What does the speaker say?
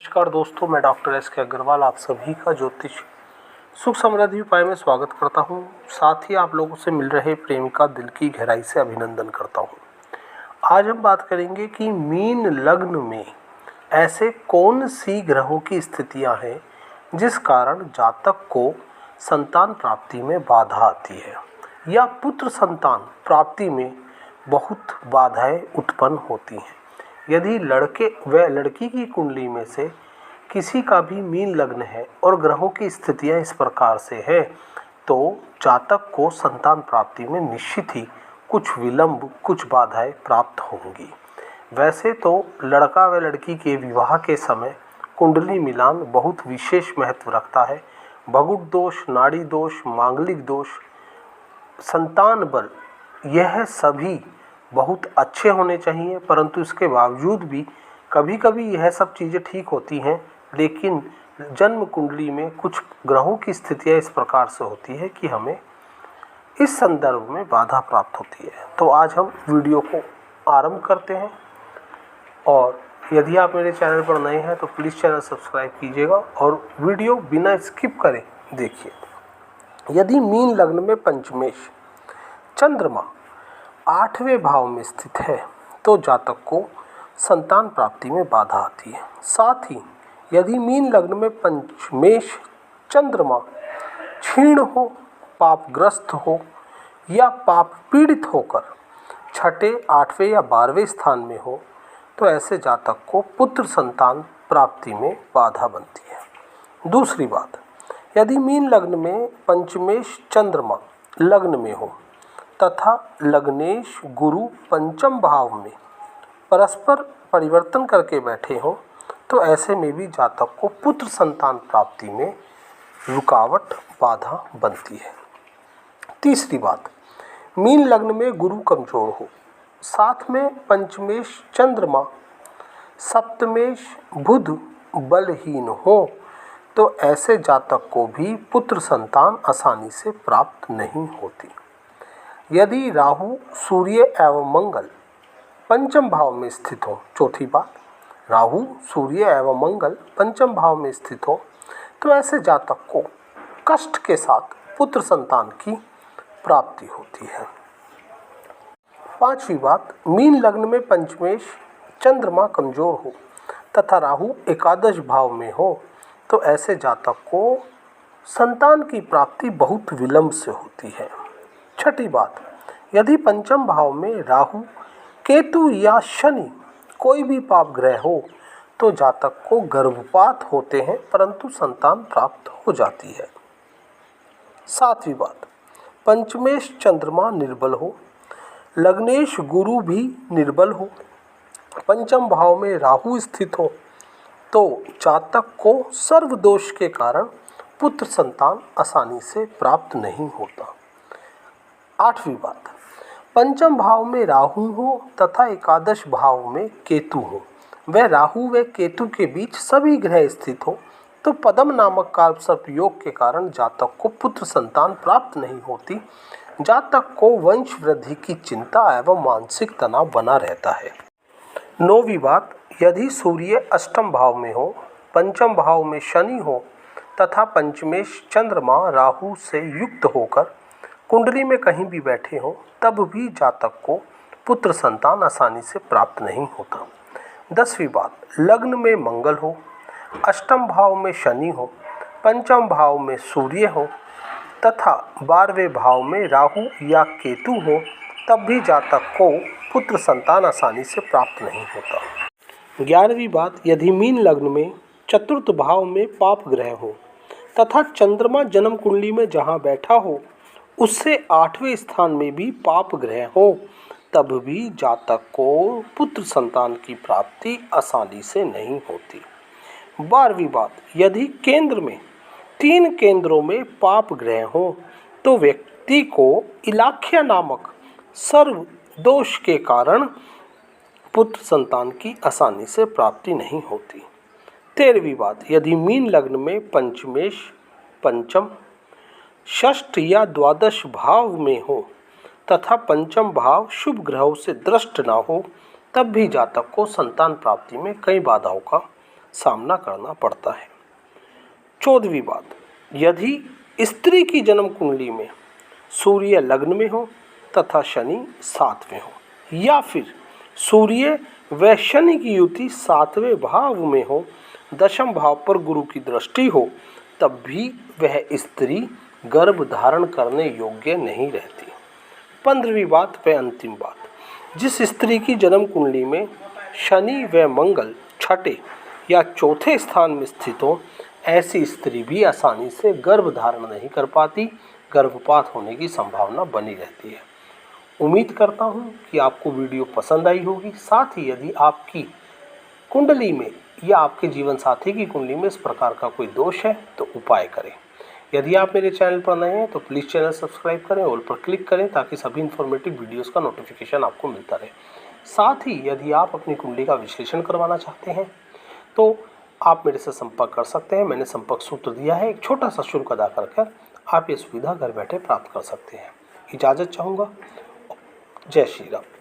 नमस्कार दोस्तों, मैं डॉक्टर एस.के. अग्रवाल आप सभी का ज्योतिष सुख समृद्धि उपाय में स्वागत करता हूं। साथ ही आप लोगों से मिल रहे प्रेम का दिल की गहराई से अभिनंदन करता हूं। आज हम बात करेंगे कि मीन लग्न में ऐसे कौन सी ग्रहों की स्थितियां हैं जिस कारण जातक को संतान प्राप्ति में बाधा आती है या पुत्र संतान प्राप्ति में बहुत बाधाएं उत्पन्न होती हैं। यदि लड़के व लड़की की कुंडली में से किसी का भी मीन लग्न है और ग्रहों की स्थितियां इस प्रकार से है तो जातक को संतान प्राप्ति में निश्चित ही कुछ विलंब, कुछ बाधाएं प्राप्त होंगी। वैसे तो लड़का व लड़की के विवाह के समय कुंडली मिलान बहुत विशेष महत्व रखता है। भगुड़ दोष, नाड़ी दोष, मांगलिक दोष, संतान बल, यह सभी बहुत अच्छे होने चाहिए, परंतु इसके बावजूद भी कभी कभी यह सब चीज़ें ठीक होती हैं, लेकिन जन्म कुंडली में कुछ ग्रहों की स्थितियाँ इस प्रकार से होती है कि हमें इस संदर्भ में बाधा प्राप्त होती है। तो आज हम वीडियो को आरंभ करते हैं और यदि आप मेरे चैनल पर नए हैं तो प्लीज़ चैनल सब्सक्राइब कीजिएगा और वीडियो बिना स्किप करें देखिए। यदि मीन लग्न में पंचमेश चंद्रमा 8वें भाव में स्थित है तो जातक को संतान प्राप्ति में बाधा आती है। साथ ही यदि मीन लग्न में पंचमेश चंद्रमा क्षीण हो, पापग्रस्त हो या पाप पीड़ित होकर छठे, 8वें या 12वें स्थान में हो तो ऐसे जातक को पुत्र संतान प्राप्ति में बाधा बनती है। दूसरी बात, यदि मीन लग्न में पंचमेश चंद्रमा लग्न में हो तथा लग्नेश गुरु पंचम भाव में परस्पर परिवर्तन करके बैठे हों तो ऐसे में भी जातक को पुत्र संतान प्राप्ति में रुकावट, बाधा बनती है। तीसरी बात, मीन लग्न में गुरु कमजोर हो, साथ में पंचमेश चंद्रमा, सप्तमेश बुध बलहीन हो तो ऐसे जातक को भी पुत्र संतान आसानी से प्राप्त नहीं होती। यदि राहु, सूर्य एवं मंगल पंचम भाव में स्थित हो, चौथी बात, राहु, सूर्य एवं मंगल पंचम भाव में स्थित हो तो ऐसे जातक को कष्ट के साथ पुत्र संतान की प्राप्ति होती है। पांचवी बात, मीन लग्न में पंचमेश चंद्रमा कमजोर हो तथा राहु एकादश भाव में हो तो ऐसे जातक को संतान की प्राप्ति बहुत विलंब से होती है। छठी बात, यदि पंचम भाव में राहु, केतु या शनि कोई भी पाप ग्रह हो तो जातक को गर्भपात होते हैं परंतु संतान प्राप्त हो जाती है। सातवीं बात, पंचमेश चंद्रमा निर्बल हो, लग्नेश गुरु भी निर्बल हो, पंचम भाव में राहु स्थित हो तो जातक को सर्व दोष के कारण पुत्र संतान आसानी से प्राप्त नहीं होता। आठवीं बात, पंचम भाव में राहु हो तथा एकादश भाव में केतु हो, वह राहु व केतु के बीच सभी ग्रह स्थित हो तो पद्म नामक कालसर्प योग के कारण जातक को पुत्र संतान प्राप्त नहीं होती। जातक को वंश वृद्धि की चिंता एवं मानसिक तनाव बना रहता है। नौवीं बात, यदि सूर्य अष्टम भाव में हो, पंचम भाव में शनि हो तथा पंचमेश चंद्रमा राहु से युक्त होकर कुंडली में कहीं भी बैठे हो तब भी जातक को पुत्र संतान आसानी से प्राप्त नहीं होता। 10वीं बात, लग्न में मंगल हो, अष्टम भाव में शनि हो, पंचम भाव में सूर्य हो तथा 12वें भाव में राहु या केतु हो तब भी जातक को पुत्र संतान आसानी से प्राप्त नहीं होता। 11वीं बात, यदि मीन लग्न में चतुर्थ भाव में पाप ग्रह हो तथा चंद्रमा जन्म कुंडली में जहाँ बैठा हो उससे 8वें स्थान में भी पाप ग्रह हो तब भी जातक को पुत्र संतान की प्राप्ति आसानी से नहीं होती। 12वीं बात, यदि केंद्र में 3 केंद्रों में पाप ग्रह हो तो व्यक्ति को इलाख्या नामक सर्व दोष के कारण पुत्र संतान की आसानी से प्राप्ति नहीं होती। 13वीं बात, यदि मीन लग्न में पंचमेश पंचम, षष्ठ या द्वादश भाव में हो तथा पंचम भाव शुभ ग्रहों से दृष्ट न हो तब भी जातक को संतान प्राप्ति में कई बाधाओं का सामना करना पड़ता है। 14वीं बात, यदि स्त्री की जन्म कुंडली में सूर्य लग्न में हो तथा शनि 7वें हो, या फिर सूर्य व शनि की युति 7वें भाव में हो, 10वें भाव पर गुरु की दृष्टि हो, तब भी वह स्त्री गर्भ धारण करने योग्य नहीं रहती। 15वीं बात व अंतिम बात, जिस स्त्री की जन्म कुंडली में शनि व मंगल छठे या चौथे स्थान में स्थित हो, ऐसी स्त्री भी आसानी से गर्भ धारण नहीं कर पाती, गर्भपात होने की संभावना बनी रहती है। उम्मीद करता हूँ कि आपको वीडियो पसंद आई होगी। साथ ही यदि आपकी कुंडली में या आपके जीवन साथी की कुंडली में इस प्रकार का कोई दोष है तो उपाय करें। यदि आप मेरे चैनल पर नए हैं तो प्लीज़ चैनल सब्सक्राइब करें, ऑल पर क्लिक करें ताकि सभी इन्फॉर्मेटिव वीडियोस का नोटिफिकेशन आपको मिलता रहे। साथ ही यदि आप अपनी कुंडली का विश्लेषण करवाना चाहते हैं तो आप मेरे से संपर्क कर सकते हैं। मैंने संपर्क सूत्र दिया है, एक छोटा सा शुल्क अदा कर आप ये सुविधा घर बैठे प्राप्त कर सकते हैं। इजाज़त चाहूँगा। जय श्री राम।